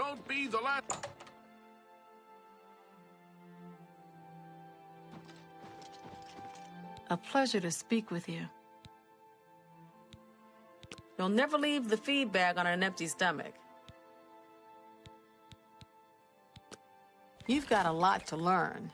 don't be the last. A pleasure to speak with you. You'll never leave the feed bag on an empty stomach. You've got a lot to learn.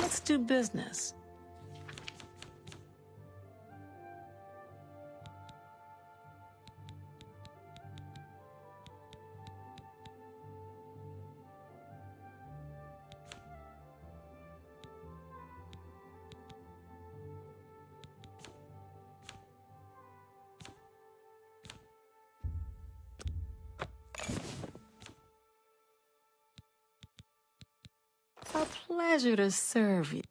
Let's do business. A pleasure to serve you.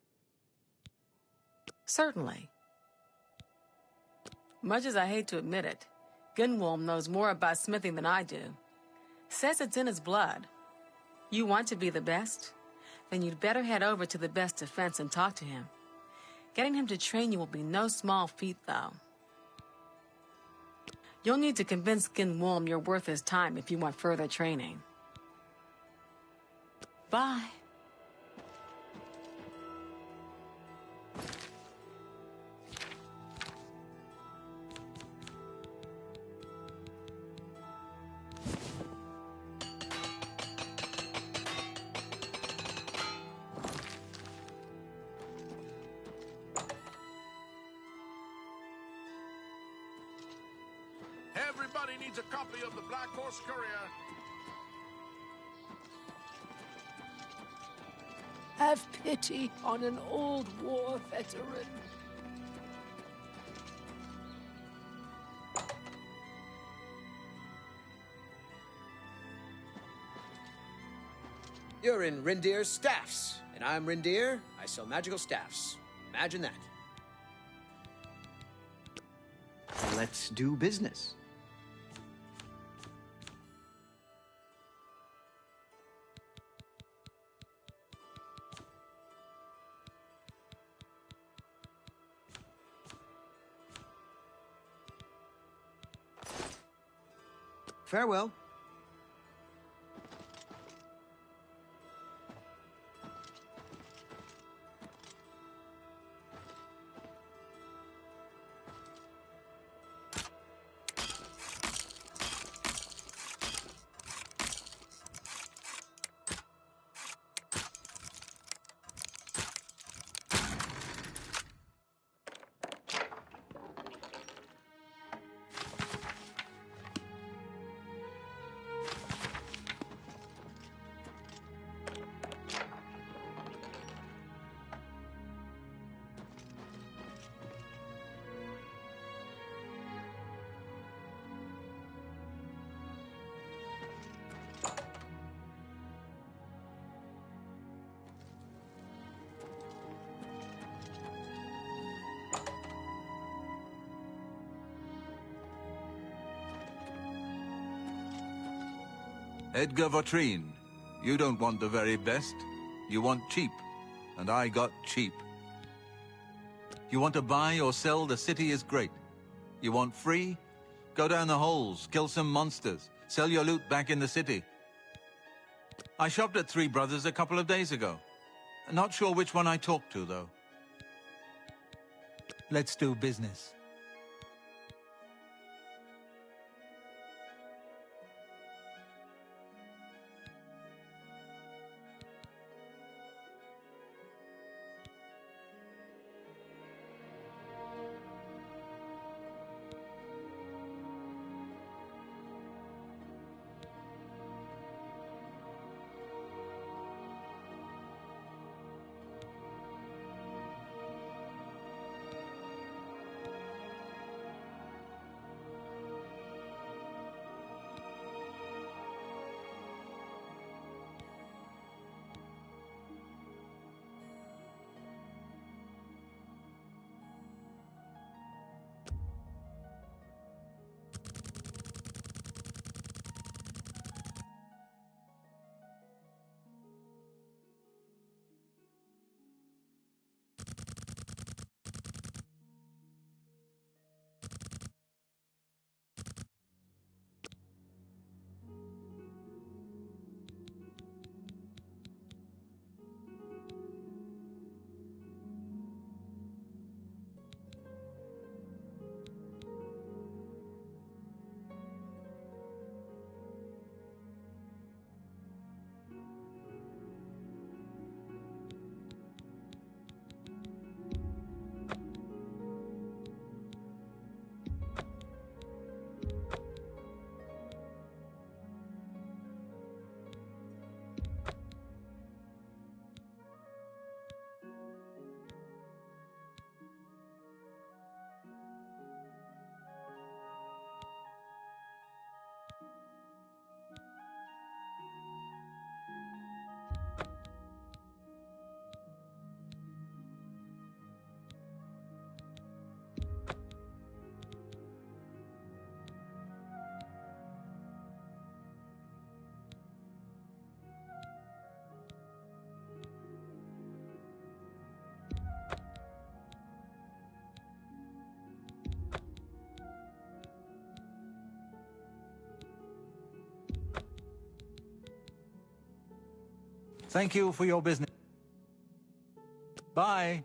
Certainly. Much as I hate to admit it, Gunwolm knows more about smithing than I do. Says it's in his blood. You want to be the best? Then you'd better head over to the best defense and talk to him. Getting him to train you will be no small feat, though. You'll need to convince Gunwolm you're worth his time if you want further training. Bye. Everybody needs a copy of the Black Horse Courier. Have pity on an old war veteran. You're in Rindir's Staffs, and I'm Rindir. I sell magical staffs. Imagine that. Let's do business. Farewell. Edgar Votrine, you don't want the very best. You want cheap, and I got cheap. You want to buy or sell, the city is great. You want free? Go down the holes, kill some monsters, sell your loot back in the city. I shopped at Three Brothers a couple of days ago. Not sure which one I talked to, though. Let's do business. Thank you for your business. Bye.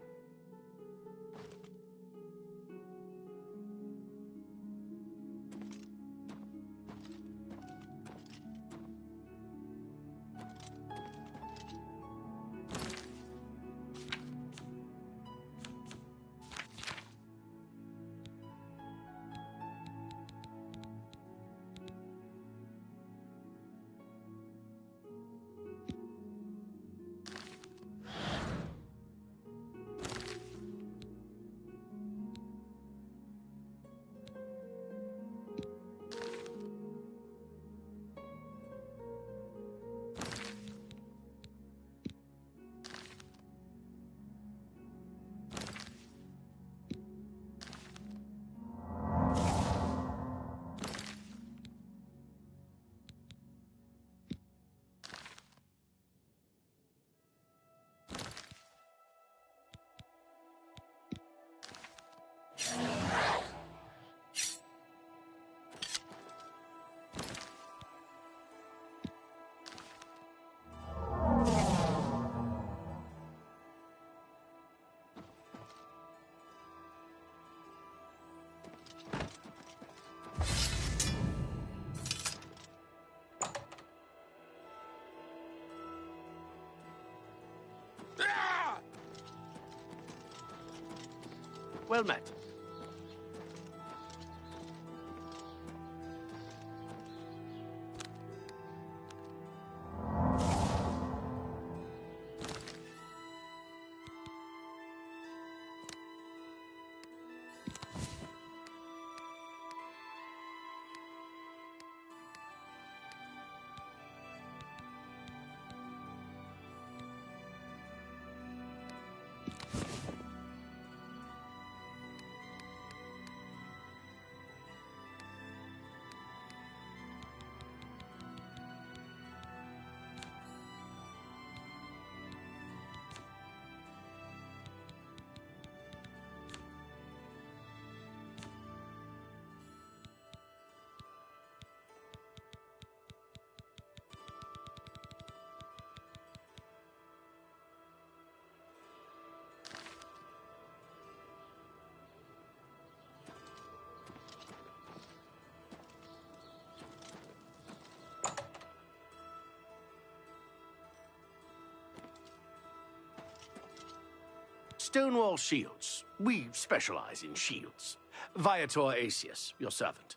Ah! Well met. Stonewall Shields. We specialize in shields. Viator Asius, your servant.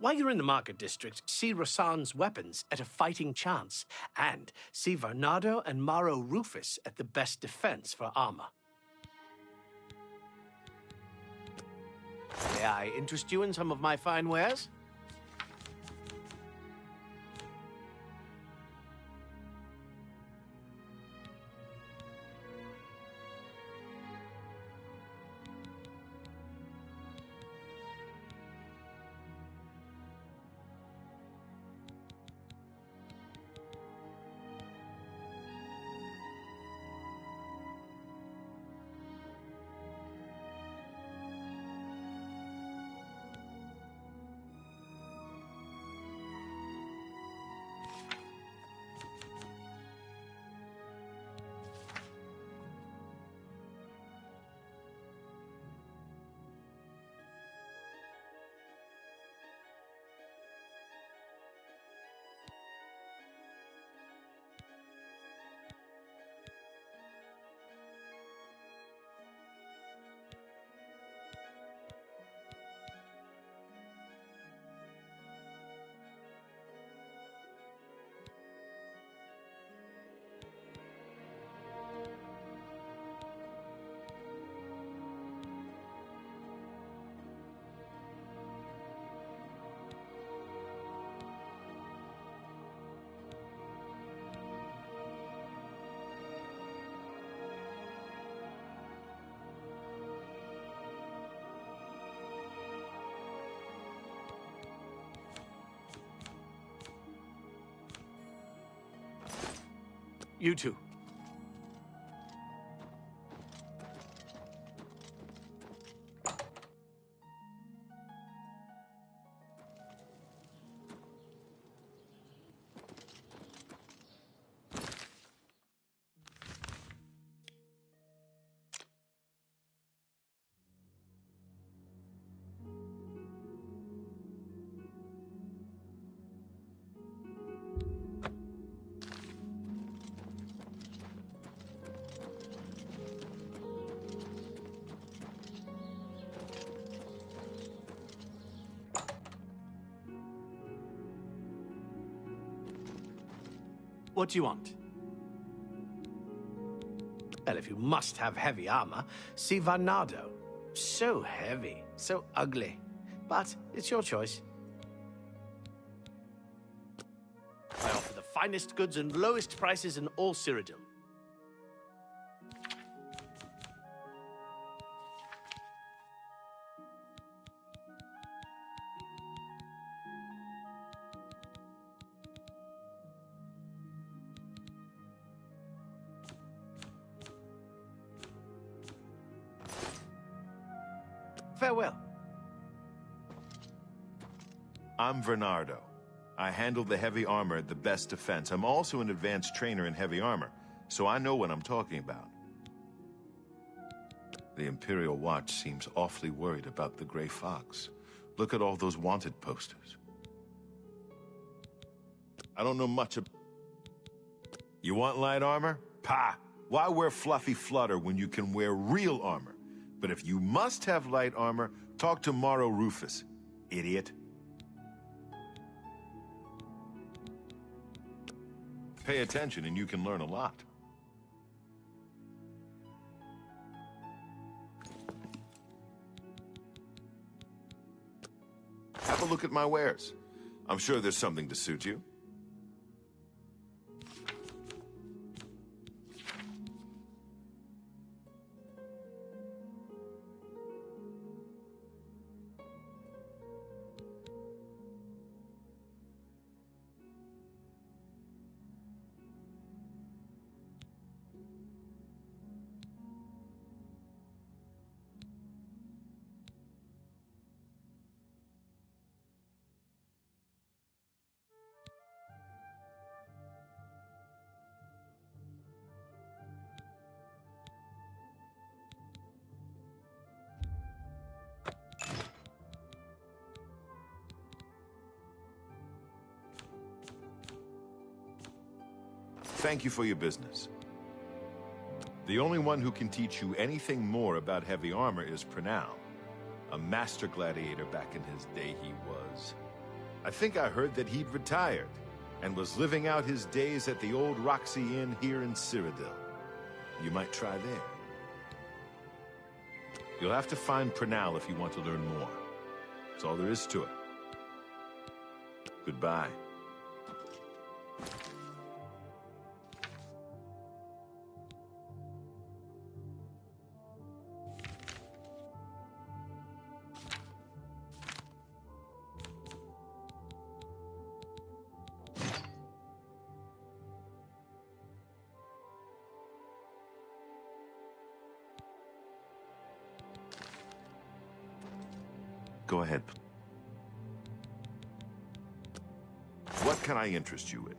While you're in the market district, see Rasan's weapons at a fighting chance, and see Varnado and Maro Rufus at the best defense for armor. May I interest you in some of my fine wares? You too. What do you want? Well, if you must have heavy armor, see Varnado. So heavy, so ugly. But it's your choice. I offer the finest goods and lowest prices in all Cyrodiil. Farewell. I'm Bernardo. I handle the heavy armor at the best defense. I'm also an advanced trainer in heavy armor, so I know what I'm talking about. The Imperial Watch seems awfully worried about the Grey Fox. Look at all those wanted posters. I don't know much about... You want light armor? Pah! Why wear fluffy flutter when you can wear real armor? But if you must have light armor, talk to Morrow Rufus, idiot. Pay attention and you can learn a lot. Have a look at my wares. I'm sure there's something to suit you. Thank you for your business. The only one who can teach you anything more about heavy armor is Pranal. A master gladiator back in his day he was. I think I heard that he'd retired and was living out his days at the old Roxy Inn here in Cyrodiil. You might try there. You'll have to find Pranal if you want to learn more. That's all there is to it. Goodbye. Go ahead. What can I interest you in?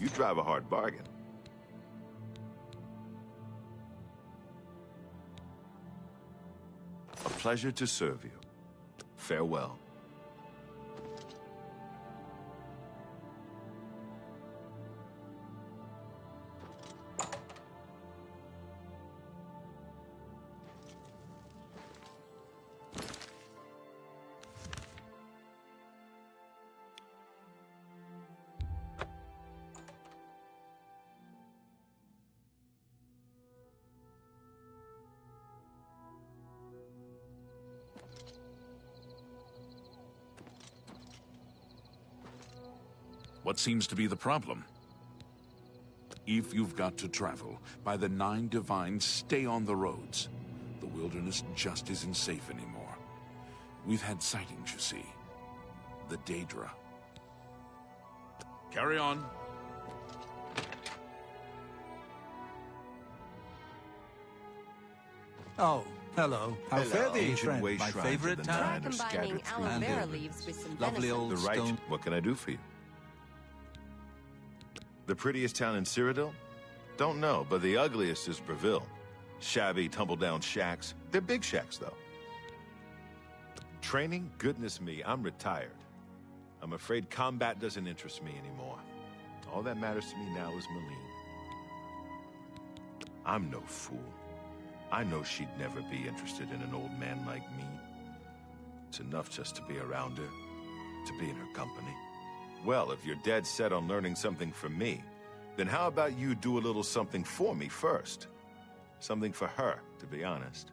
You drive a hard bargain. A pleasure to serve you. Farewell. What seems to be the problem? If you've got to travel, by the 9 Divines, stay on the roads. The wilderness just isn't safe anymore. We've had sightings, you see. The Daedra. Carry on. Oh, hello. How fare thee, Ancient friend? way My shrines favorite of the town? Nine are Combining scattered through aloe the vera wilderness. leaves with some Lovely venison. old The right. stone. What can I do for you? The prettiest town in Cyrodiil? Don't know, but the ugliest is Breville. Shabby, tumble-down shacks. They're big shacks, though. Training? Goodness me, I'm retired. I'm afraid combat doesn't interest me anymore. All that matters to me now is Malene. I'm no fool. I know she'd never be interested in an old man like me. It's enough just to be around her, to be in her company. Well, if you're dead set on learning something from me, then how about you do a little something for me first? Something for her, to be honest.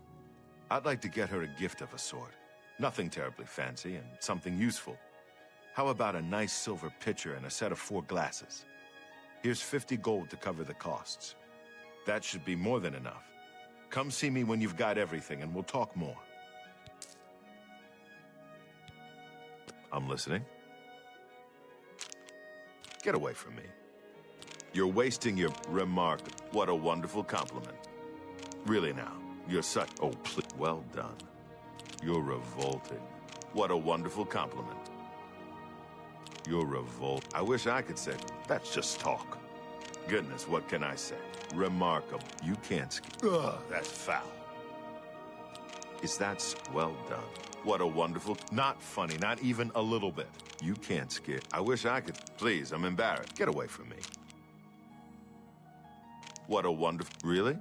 I'd like to get her a gift of a sort. Nothing terribly fancy, and something useful. How about a nice silver pitcher and a set of 4 glasses? Here's 50 gold to cover the costs. That should be more than enough. Come see me when you've got everything, and we'll talk more. I'm listening. Get away from me. You're wasting your remark. What a wonderful compliment. Really now, you're such... Oh, please. Well done. You're revolting. What a wonderful compliment. You're I wish I could say, that's just talk. Goodness, what can I say? Remarkable. You can't ski. Ugh, that's foul. Is that well done? What a wonderful... Not funny, not even a little bit. You can't skip. I wish I could... Please, I'm embarrassed. Get away from me. What a wonderful... Really?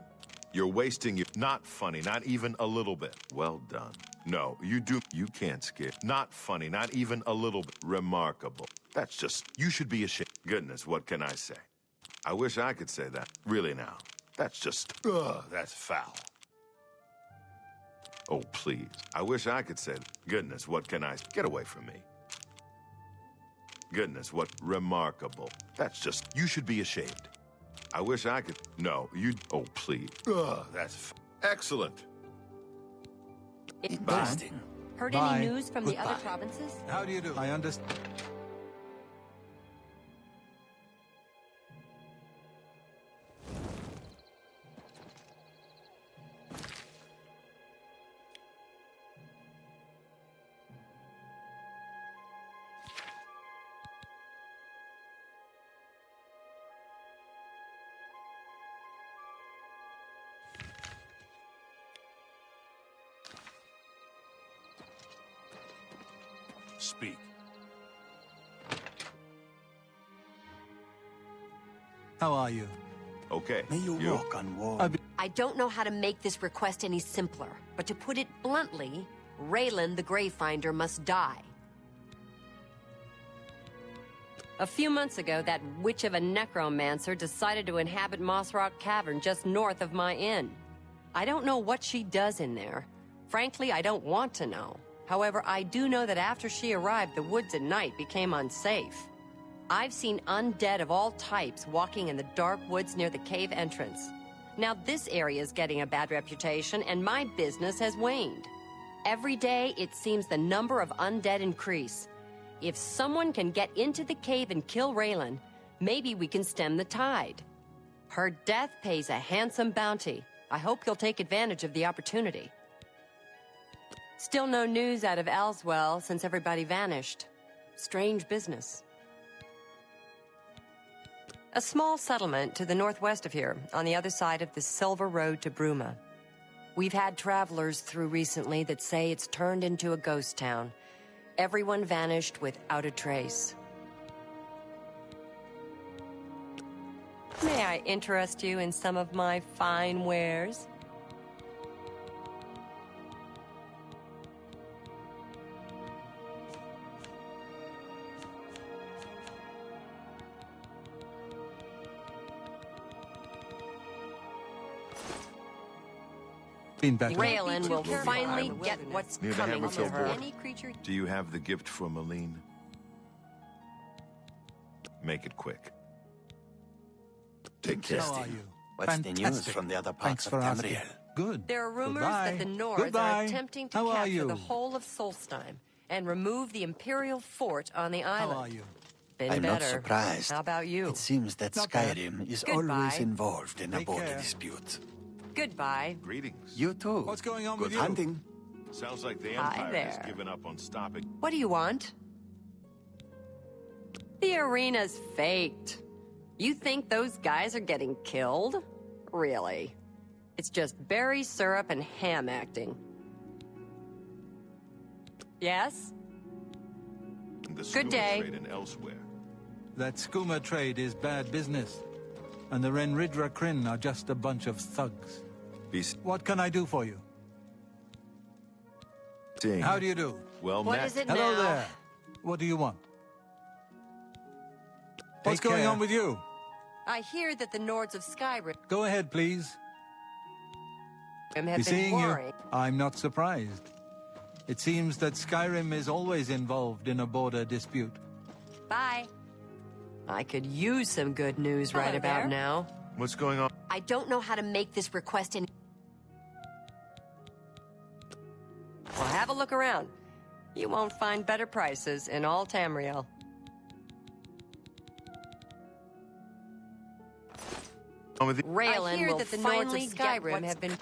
You're wasting your... Not funny, not even a little bit. Well done. No, you do... You can't skip. Not funny, not even a little bit. Remarkable. That's just... You should be ashamed. Goodness, what can I say? I wish I could say that. Really now. That's just... Ugh, that's foul. Oh, please. I wish I could say that. Goodness, what can I... Get away from me. Goodness, what... Remarkable. That's just... You should be ashamed. I wish I could... No, you... Oh, please. Ugh, that's... Excellent. Interesting. Heard Bye. any news from the Goodbye. other provinces? How do you do? I understand. Speak. How are you? Okay. May you walk on water. I don't know how to make this request any simpler, but to put it bluntly, Raylan the Gravefinder must die. A few months ago, that witch of a necromancer decided to inhabit Moss Rock Cavern just north of my inn. I don't know what she does in there. Frankly, I don't want to know. However, I do know that after she arrived, the woods at night became unsafe. I've seen undead of all types walking in the dark woods near the cave entrance. Now this area is getting a bad reputation, and my business has waned. Every day, it seems the number of undead increase. If someone can get into the cave and kill Raylan, maybe we can stem the tide. Her death pays a handsome bounty. I hope you'll take advantage of the opportunity. Still no news out of Elswell since everybody vanished. Strange business. A small settlement to the northwest of here, on the other side of the Silver Road to Bruma. We've had travelers through recently that say it's turned into a ghost town. Everyone vanished without a trace. May I interest you in some of my fine wares? Raylan will finally get what's Near the coming to Hammerfell her. border. Any creature... Do you have the gift for Malene? Make it quick. Take care. How are you? What's the news Fantastic. from the other Thanks parts for of asking. Tamriel? Good. There are rumors Goodbye. that the Nords Goodbye. are attempting to How are capture you? the whole of Solstheim and remove the Imperial fort on the How island. are you? Been I'm better. not surprised. How about you? It seems that Not bad. Skyrim is Goodbye. always involved in a Take border care. dispute. Goodbye. Greetings. You too. What's going on Good with you? Hunting. Sounds like the Hi Empire has there. given up on stopping. What do you want? The arena's faked. You think those guys are getting killed? Really? It's just berry syrup and ham acting. Yes? The Good day. trade and elsewhere. That skooma trade is bad business. And the Renridra Kryn are just a bunch of thugs. Be What can I do for you? Seeing. How do you do? Well What met. is it Hello now? there. What do you want? What's Take going care. on with you? I hear that the Nords of Skyrim Go ahead, please. have Be been seeing you. warring. I'm not surprised. It seems that Skyrim is always involved in a border dispute. Bye. I could use some good news right Hello about there. now. What's going on? I don't know how to make this request in. Well, have a look around. You won't find better prices in all Tamriel. With the Raylan I hear will that the Nords of finally get Skyrim what's have been.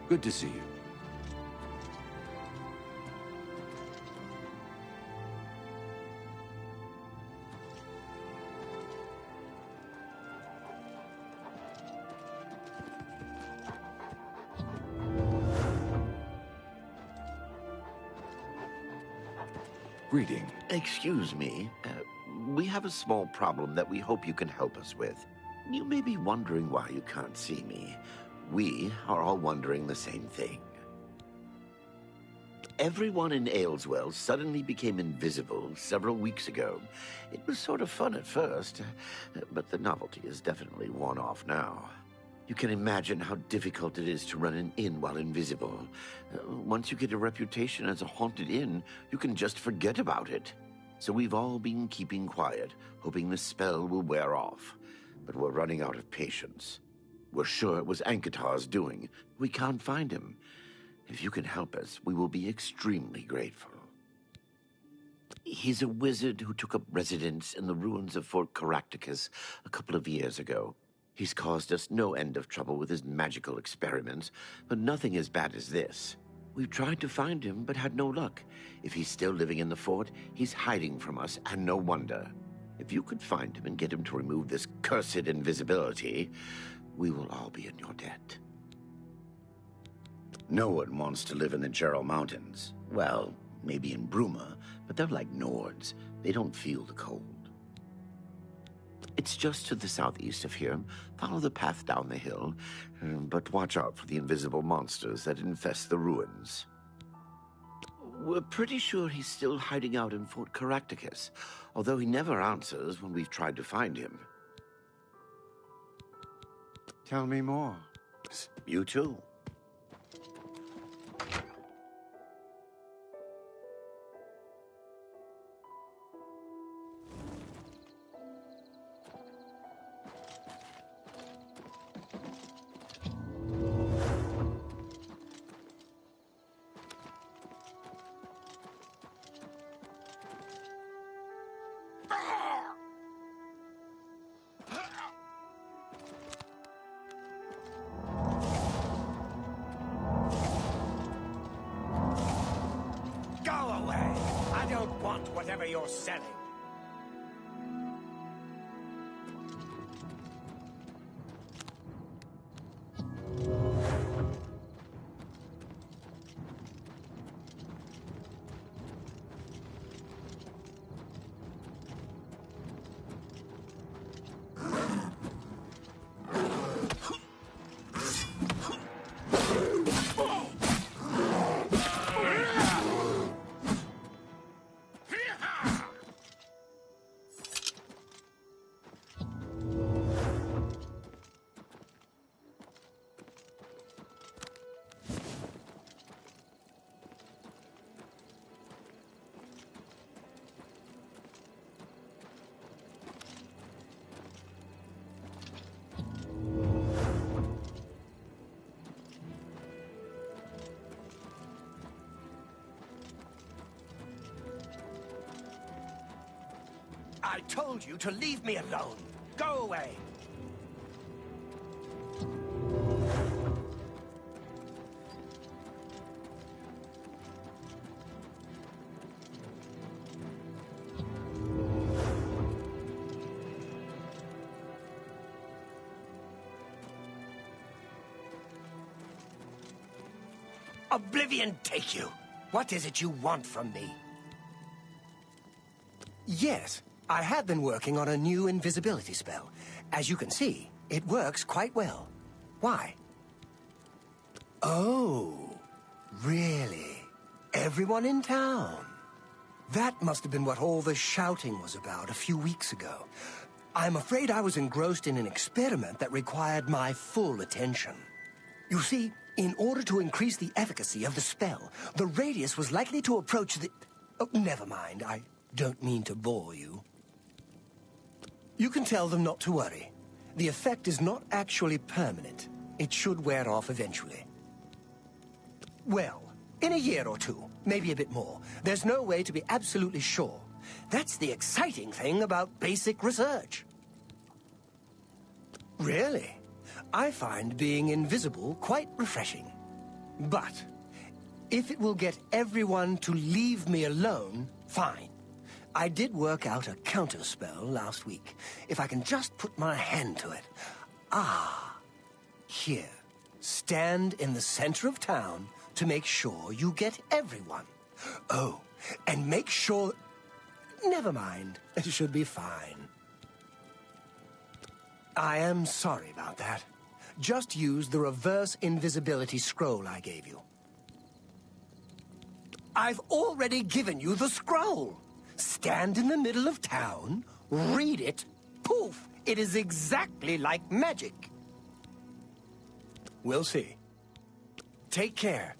Good to see you. Greeting. Excuse me. We have a small problem that we hope you can help us with. You may be wondering why you can't see me. We are all wondering the same thing. Everyone in Ayleswell suddenly became invisible several weeks ago. It was sort of fun at first, but the novelty is definitely worn off now. You can imagine how difficult it is to run an inn while invisible. Once you get a reputation as a haunted inn, you can just forget about it. So we've all been keeping quiet, hoping the spell will wear off. But we're running out of patience. We're sure it was Ankatar's doing. We can't find him. If you can help us, we will be extremely grateful. He's a wizard who took up residence in the ruins of Fort Caractacus a couple of years ago. He's caused us no end of trouble with his magical experiments, but nothing as bad as this. We've tried to find him, but had no luck. If he's still living in the fort, he's hiding from us, and no wonder. If you could find him and get him to remove this cursed invisibility, we will all be in your debt. No one wants to live in the Gerald Mountains. Well, maybe in Bruma, but they're like Nords. They don't feel the cold. It's just to the southeast of here. Follow the path down the hill, but watch out for the invisible monsters that infest the ruins. We're pretty sure he's still hiding out in Fort Caractacus, although he never answers when we've tried to find him. Tell me more. You too. you're selling. I told you to leave me alone. Go away. Oblivion take you! What is it you want from me? Yes, I have been working on a new invisibility spell. As you can see, it works quite well. Why? Oh, really? Everyone in town? That must have been what all the shouting was about a few weeks ago. I'm afraid I was engrossed in an experiment that required my full attention. You see, in order to increase the efficacy of the spell, the radius was likely to approach the... Oh, never mind, I don't mean to bore you. You can tell them not to worry. The effect is not actually permanent. It should wear off eventually. Well, in a year or two, maybe a bit more. There's no way to be absolutely sure. That's the exciting thing about basic research. Really? I find being invisible quite refreshing. But if it will get everyone to leave me alone, fine. I did work out a counterspell last week. If I can just put my hand to it. Ah, here. Stand in the center of town to make sure you get everyone. Oh, and make sure... Never mind. It should be fine. I am sorry about that. Just use the reverse invisibility scroll I gave you. I've already given you the scroll. Stand in the middle of town, read it, poof! It is exactly like magic. We'll see. Take care.